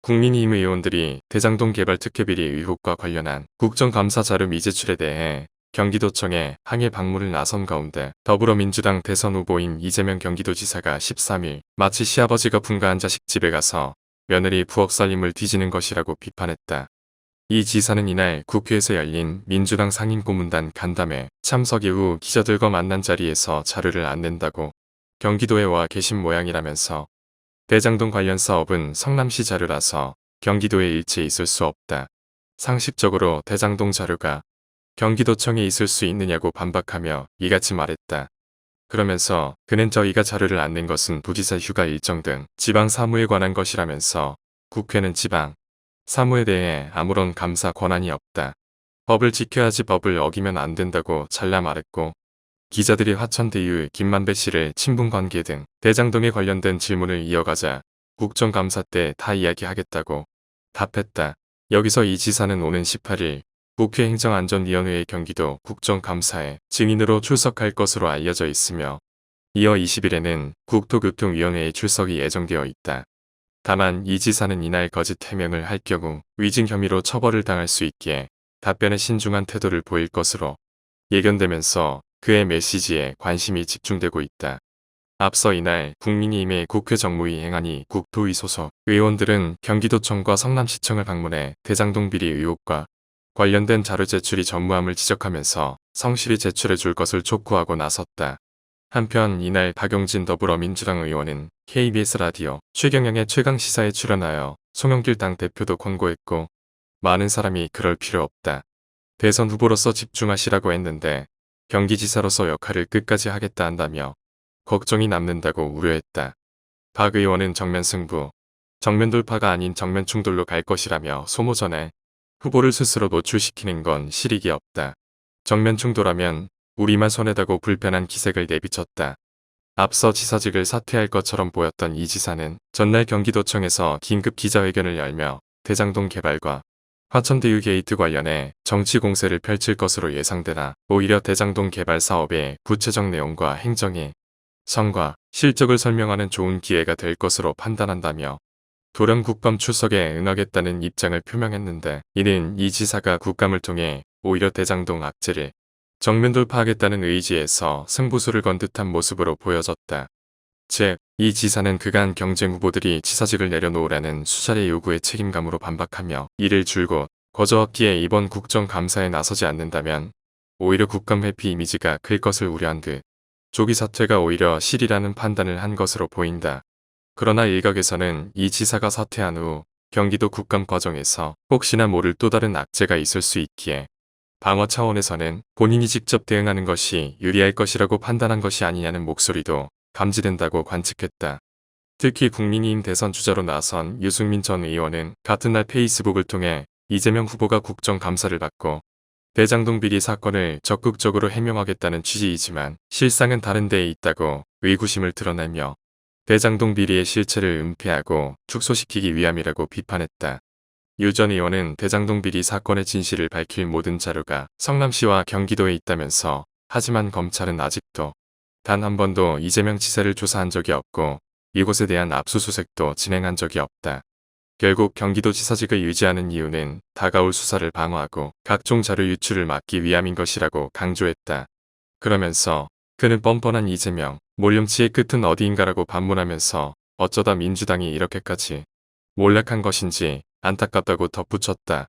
국민의힘 의원들이 대장동 개발 특혜비리 의혹과 관련한 국정감사 자료 미제출에 대해 경기도청에 항의 방문을 나선 가운데 더불어민주당 대선 후보인 이재명 경기도지사가 13일 마치 시아버지가 분가한 자식 집에 가서 며느리 부엌 살림을 뒤지는 것이라고 비판했다. 이 지사는 이날 국회에서 열린 민주당 상임고문단 간담회 참석 이후 기자들과 만난 자리에서 자료를 안 낸다고 경기도에 와 계신 모양이라면서 대장동 관련 사업은 성남시 자료라서 경기도에 일체 있을 수 없다. 상식적으로 대장동 자료가 경기도청에 있을 수 있느냐고 반박하며 이같이 말했다. 그러면서 그는 저희가 자료를 안 낸 것은 부지사 휴가 일정 등 지방 사무에 관한 것이라면서 국회는 지방 사무에 대해 아무런 감사 권한이 없다. 법을 지켜야지 법을 어기면 안 된다고 잘라 말했고 기자들이 화천대유 김만배 씨를 친분관계 등 대장동에 관련된 질문을 이어가자 국정감사 때 다 이야기하겠다고 답했다. 여기서 이 지사는 오는 18일 국회 행정안전위원회의 경기도 국정감사에 증인으로 출석할 것으로 알려져 있으며 이어 20일에는 국토교통위원회에 출석이 예정되어 있다. 다만 이 지사는 이날 거짓 해명을 할 경우 위증 혐의로 처벌을 당할 수 있기에 답변에 신중한 태도를 보일 것으로 예견되면서 그의 메시지에 관심이 집중되고 있다. 앞서 이날 국민의힘의 국회 정무위 행안위 국토위 소속 의원들은 경기도청과 성남시청을 방문해 대장동 비리 의혹과 관련된 자료 제출이 전무함을 지적하면서 성실히 제출해 줄 것을 촉구하고 나섰다. 한편 이날 박용진 더불어민주당 의원은 KBS 라디오 최경영의 최강시사에 출연하여 송영길 당대표도 권고했고 많은 사람이 그럴 필요 없다. 대선 후보로서 집중하시라고 했는데 경기지사로서 역할을 끝까지 하겠다 한다며 걱정이 남는다고 우려했다. 박 의원은 정면 승부, 정면 돌파가 아닌 정면 충돌로 갈 것이라며 소모 전에 후보를 스스로 노출시키는 건 실익이 없다. 정면 충돌하면 우리만 손해다고 불편한 기색을 내비쳤다. 앞서 지사직을 사퇴할 것처럼 보였던 이 지사는 전날 경기도청에서 긴급 기자회견을 열며 대장동 개발과 화천대유 게이트 관련해 정치 공세를 펼칠 것으로 예상되나 오히려 대장동 개발 사업의 구체적 내용과 행정의 성과, 실적을 설명하는 좋은 기회가 될 것으로 판단한다며 도령 국감 출석에 응하겠다는 입장을 표명했는데 이는 이 지사가 국감을 통해 오히려 대장동 악재를 정면 돌파하겠다는 의지에서 승부수를 건 듯한 모습으로 보여졌다. 즉, 이 지사는 그간 경쟁 후보들이 지사직을 내려놓으라는 수차례 요구에 책임감으로 반박하며 이를 줄곧 거저었기에 이번 국정감사에 나서지 않는다면 오히려 국감 회피 이미지가 클 것을 우려한 듯 조기 사퇴가 오히려 실이라는 판단을 한 것으로 보인다. 그러나 일각에서는 이 지사가 사퇴한 후 경기도 국감 과정에서 혹시나 모를 또 다른 악재가 있을 수 있기에 방어 차원에서는 본인이 직접 대응하는 것이 유리할 것이라고 판단한 것이 아니냐는 목소리도 감지된다고 관측했다. 특히 국민의힘 대선 주자로 나선 유승민 전 의원은 같은 날 페이스북을 통해 이재명 후보가 국정감사를 받고 대장동 비리 사건을 적극적으로 해명하겠다는 취지이지만 실상은 다른 데에 있다고 의구심을 드러내며 대장동 비리의 실체를 은폐하고 축소시키기 위함이라고 비판했다. 유 전 의원은 대장동 비리 사건의 진실을 밝힐 모든 자료가 성남시와 경기도에 있다면서 하지만 검찰은 아직도 단 한 번도 이재명 지사를 조사한 적이 없고 이곳에 대한 압수수색도 진행한 적이 없다. 결국 경기도지사직을 유지하는 이유는 다가올 수사를 방어하고 각종 자료 유출을 막기 위함인 것이라고 강조했다. 그러면서 그는 뻔뻔한 이재명, 몰령치의 끝은 어디인가라고 반문하면서 어쩌다 민주당이 이렇게까지 몰락한 것인지 안타깝다고 덧붙였다.